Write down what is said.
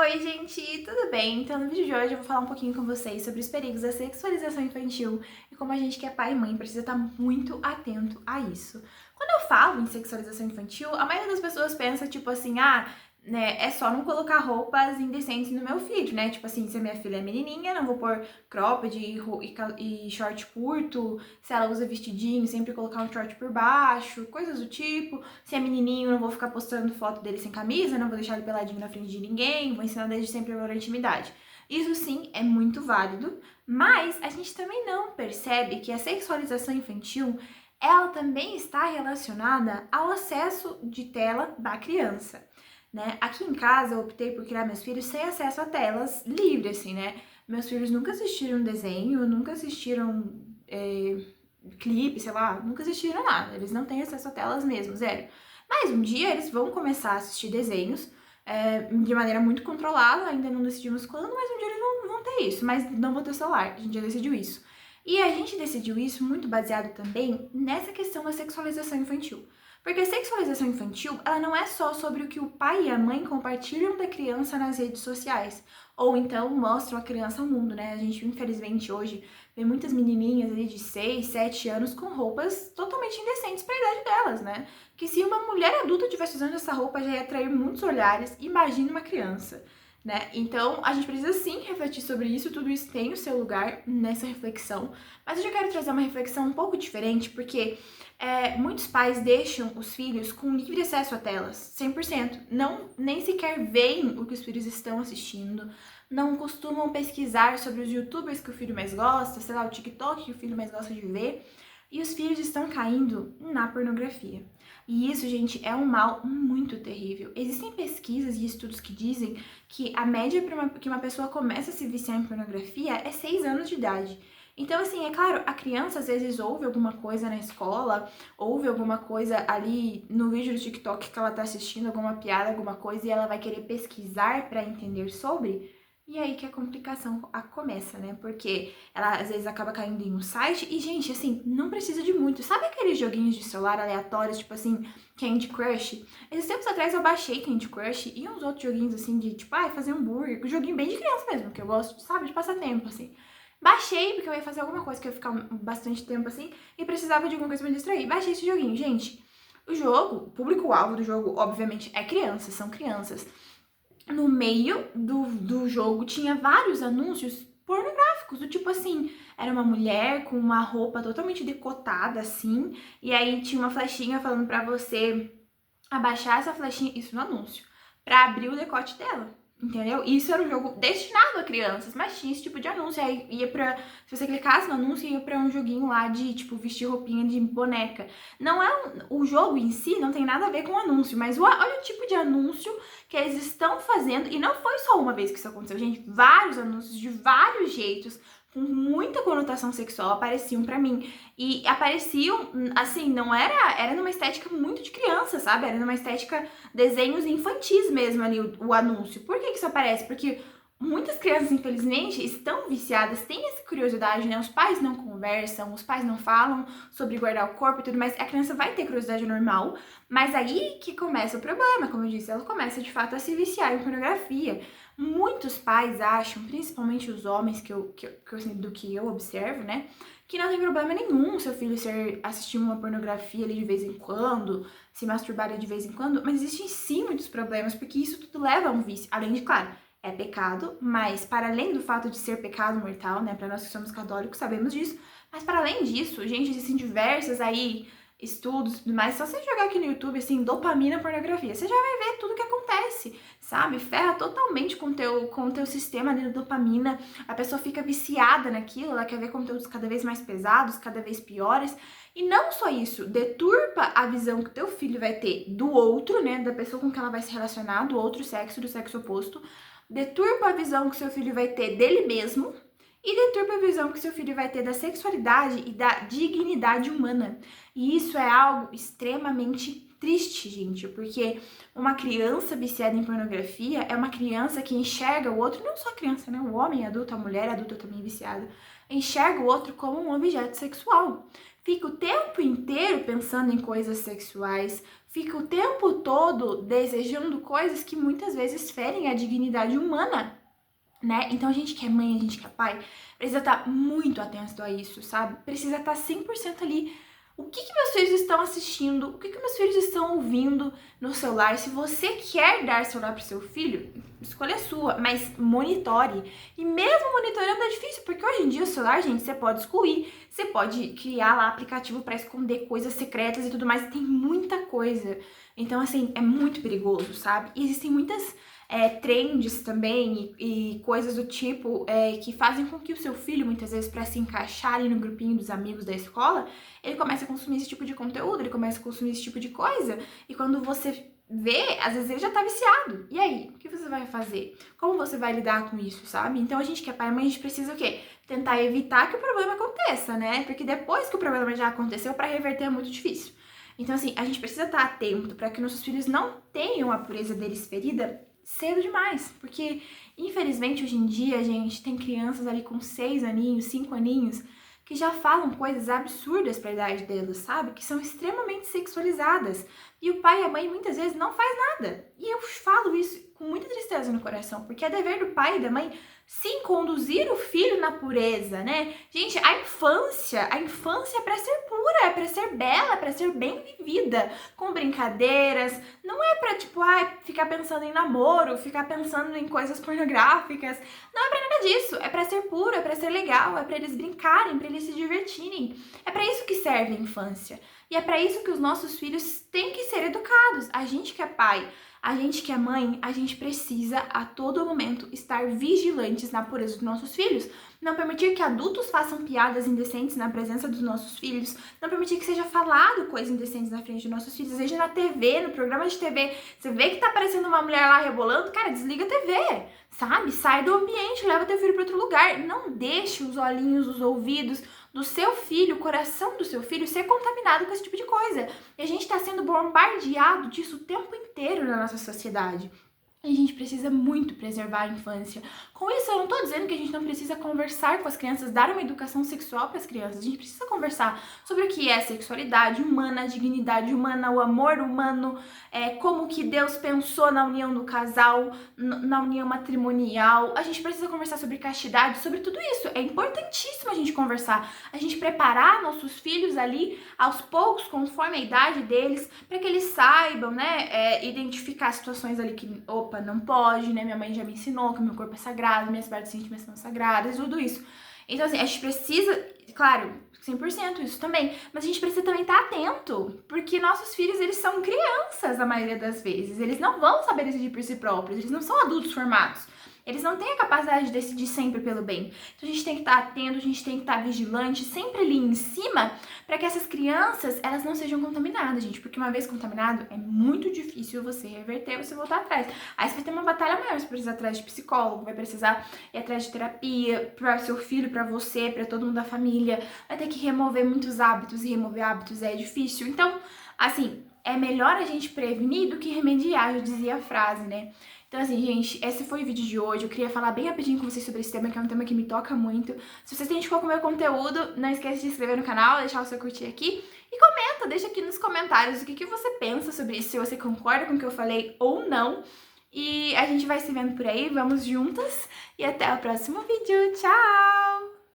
Oi, gente, tudo bem? Então, no vídeo de hoje eu vou falar um pouquinho com vocês sobre os perigos da sexualização infantil e como a gente que é pai e mãe precisa estar muito atento a isso. Quando eu falo em sexualização infantil, a maioria das pessoas pensa, tipo assim, né, é só não colocar roupas indecentes no meu filho, né? Tipo assim, se a minha filha é menininha, não vou pôr cropped e short curto, se ela usa vestidinho, sempre colocar um short por baixo, coisas do tipo. Se é menininho, não vou ficar postando foto dele sem camisa, não vou deixar ele peladinho na frente de ninguém, vou ensinar desde sempre a valor intimidade. Isso sim é muito válido, mas a gente também não percebe que a sexualização infantil ela também está relacionada ao acesso de tela da criança, né? Aqui em casa eu optei por criar meus filhos sem acesso a telas livre, assim, né? Meus filhos nunca assistiram desenho, nunca assistiram clipe, sei lá, nunca assistiram nada. Eles não têm acesso a telas mesmo, zero. Mas um dia eles vão começar a assistir desenhos de maneira muito controlada, ainda não decidimos quando, mas um dia eles vão ter isso. Mas não vão ter celular, a gente já decidiu isso. E a gente decidiu isso muito baseado também nessa questão da sexualização infantil. Porque a sexualização infantil, ela não é só sobre o que o pai e a mãe compartilham da criança nas redes sociais, ou então mostram a criança ao mundo, né? A gente, infelizmente, hoje vê muitas menininhas ali de 6, 7 anos com roupas totalmente indecentes para a idade delas, né? Que se uma mulher adulta estivesse usando essa roupa já ia atrair muitos olhares, imagine uma criança, né? Então, a gente precisa sim refletir sobre isso, tudo isso tem o seu lugar nessa reflexão, mas eu já quero trazer uma reflexão um pouco diferente, porque muitos pais deixam os filhos com livre acesso a telas, 100%. Não, nem sequer veem o que os filhos estão assistindo, não costumam pesquisar sobre os youtubers que o filho mais gosta, sei lá, o TikTok que o filho mais gosta de ver, e os filhos estão caindo na pornografia. E isso, gente, é um mal muito terrível. Existem pesquisas e estudos que dizem que a média para que uma pessoa começa a se viciar em pornografia é 6 anos de idade. Então, assim, é claro, a criança às vezes ouve alguma coisa na escola, ouve alguma coisa ali no vídeo do TikTok que ela tá assistindo, alguma piada, alguma coisa, e ela vai querer pesquisar para entender sobre. E aí que a complicação começa, né? Porque ela às vezes acaba caindo em um site e, gente, assim, não precisa de muito. Sabe aqueles joguinhos de celular aleatórios, tipo assim, Candy Crush? Esses tempos atrás eu baixei Candy Crush e uns outros joguinhos assim de, tipo, fazer hambúrguer, um joguinho bem de criança mesmo, que eu gosto, sabe, de passar tempo, assim. Baixei, porque eu ia fazer alguma coisa que eu ia ficar bastante tempo assim e precisava de alguma coisa pra me distrair. Baixei esse joguinho. Gente, o público-alvo do jogo, obviamente, é crianças, são crianças. No meio do jogo tinha vários anúncios pornográficos, do tipo assim, era uma mulher com uma roupa totalmente decotada assim, e aí tinha uma flechinha falando pra você abaixar essa flechinha, isso no anúncio, pra abrir o decote dela. Entendeu? Isso era um jogo destinado a crianças, mas tinha esse tipo de anúncio. Aí ia pra. Se você clicasse no anúncio, ia pra um joguinho lá de, tipo, vestir roupinha de boneca. Não é o jogo em si não tem nada a ver com o anúncio, mas olha o tipo de anúncio que eles estão fazendo. E não foi só uma vez que isso aconteceu, gente. Vários anúncios de vários jeitos, com muita conotação sexual, apareciam pra mim. E apareciam, assim, não era numa estética muito de criança, sabe? Era numa estética desenhos infantis mesmo ali, o anúncio. Por que isso aparece? Porque muitas crianças, infelizmente, estão viciadas, têm essa curiosidade, né? Os pais não conversam, os pais não falam sobre guardar o corpo e tudo mais. A criança vai ter curiosidade normal, mas aí que começa o problema, como eu disse, ela começa de fato a se viciar em pornografia. Muitos pais acham, principalmente os homens do que eu observo, né, que não tem problema nenhum seu filho assistir uma pornografia ali de vez em quando, se masturbar ali de vez em quando, mas existem sim muitos problemas, porque isso tudo leva a um vício. Além de, claro, é pecado, mas para além do fato de ser pecado mortal, né, para nós que somos católicos sabemos disso, mas para além disso, gente, existem diversas aí estudos e tudo mais, só você jogar aqui no YouTube, assim, dopamina, pornografia, você já vai ver tudo que acontece, sabe? Ferra totalmente com o teu sistema de dopamina, a pessoa fica viciada naquilo, ela quer ver conteúdos cada vez mais pesados, cada vez piores, e não só isso, deturpa a visão que o teu filho vai ter do outro, né, da pessoa com que ela vai se relacionar, do outro sexo, do sexo oposto, deturpa a visão que seu filho vai ter dele mesmo, e deturpa a visão que seu filho vai ter da sexualidade e da dignidade humana. E isso é algo extremamente triste, gente, porque uma criança viciada em pornografia é uma criança que enxerga o outro, não só a criança, né? O homem adulto, a mulher adulta também viciada, enxerga o outro como um objeto sexual. fica o tempo inteiro pensando em coisas sexuais, fica o tempo todo desejando coisas que muitas vezes ferem a dignidade humana, né? Então a gente que é mãe, a gente que é pai, precisa estar muito atento a isso, sabe? Precisa estar 100% ali. O que meus filhos estão assistindo? O que meus filhos estão ouvindo no celular? Se você quer dar celular para seu filho, escolha sua, mas monitore. E mesmo monitorando é difícil, porque hoje em dia o celular, gente, você pode excluir, você pode criar lá aplicativo para esconder coisas secretas e tudo mais. Tem muita coisa. Então, assim, é muito perigoso, sabe? E existem muitas trends também e coisas do tipo que fazem com que o seu filho, muitas vezes, para se encaixar ali no grupinho dos amigos da escola, ele começa a consumir esse tipo de conteúdo, ele começa a consumir esse tipo de coisa, e quando você vê, às vezes ele já tá viciado. E aí, o que você vai fazer? Como você vai lidar com isso, sabe? Então a gente que é pai e mãe, a gente precisa o quê? Tentar evitar que o problema aconteça, né? Porque depois que o problema já aconteceu, para reverter é muito difícil. Então, assim, a gente precisa estar atento para que nossos filhos não tenham a pureza deles ferida cedo demais, porque infelizmente hoje em dia, gente, tem crianças ali com 6 aninhos, 5 aninhos, que já falam coisas absurdas para a idade delas, sabe? Que são extremamente sexualizadas. E o pai e a mãe muitas vezes não faz nada. E eu falo isso com muita tristeza no coração, porque é dever do pai e da mãe sim conduzir o filho na pureza, né? Gente, a infância é para ser pura, é para ser bela, é para ser bem vivida, com brincadeiras. Não é para tipo, ficar pensando em namoro, ficar pensando em coisas pornográficas. Não é para nada disso. É para ser puro, é para ser legal, é para eles brincarem, para eles se divertirem. É para isso que serve a infância. E é para isso que os nossos filhos têm que ser educados. A gente que é pai, a gente que é mãe, a gente precisa a todo momento estar vigilantes na pureza dos nossos filhos. Não permitir que adultos façam piadas indecentes na presença dos nossos filhos. Não permitir que seja falado coisas indecentes na frente dos nossos filhos. Seja na TV, no programa de TV. Você vê que tá aparecendo uma mulher lá rebolando, cara, desliga a TV, sabe? Sai do ambiente, leva teu filho para outro lugar. Não deixe os olhinhos, os ouvidos do seu filho, o coração do seu filho ser contaminado com esse tipo de coisa. E a gente tá sendo bombardeado disso o tempo inteiro na nossa sociedade. A gente precisa muito preservar a infância. Com isso, eu não tô dizendo que a gente não precisa conversar com as crianças, dar uma educação sexual para as crianças. A gente precisa conversar sobre o que é sexualidade humana, a dignidade humana, o amor humano, como que Deus pensou na união do casal, na união matrimonial. A gente precisa conversar sobre castidade, sobre tudo isso. É importantíssimo a gente conversar, a gente preparar nossos filhos ali, aos poucos, conforme a idade deles, para que eles saibam, né, identificar situações ali que, opa, não pode, né? Minha mãe já me ensinou que o meu corpo é sagrado, minhas partes íntimas são sagradas, tudo isso. Então, assim, a gente precisa, claro, 100% isso também, mas a gente precisa também estar atento, porque nossos filhos, eles são crianças a maioria das vezes, eles não vão saber decidir por si próprios, eles não são adultos formados. Eles não têm a capacidade de decidir sempre pelo bem. Então a gente tem que estar atento, a gente tem que estar vigilante, sempre ali em cima, para que essas crianças, elas não sejam contaminadas, gente. Porque uma vez contaminado, é muito difícil você reverter, você voltar atrás. Aí você vai ter uma batalha maior, você vai precisar atrás de psicólogo, vai precisar ir atrás de terapia, para seu filho, para você, para todo mundo da família. Vai ter que remover muitos hábitos, e remover hábitos é difícil. Então, assim, é melhor a gente prevenir do que remediar, já dizia a frase, né? Então, assim, gente, esse foi o vídeo de hoje. Eu queria falar bem rapidinho com vocês sobre esse tema, que é um tema que me toca muito. Se vocês têm identificado com o meu conteúdo, não esquece de se inscrever no canal, deixar o seu curtir aqui. E comenta, deixa aqui nos comentários o que você pensa sobre isso, se você concorda com o que eu falei ou não. E a gente vai se vendo por aí, vamos juntas. E até o próximo vídeo. Tchau!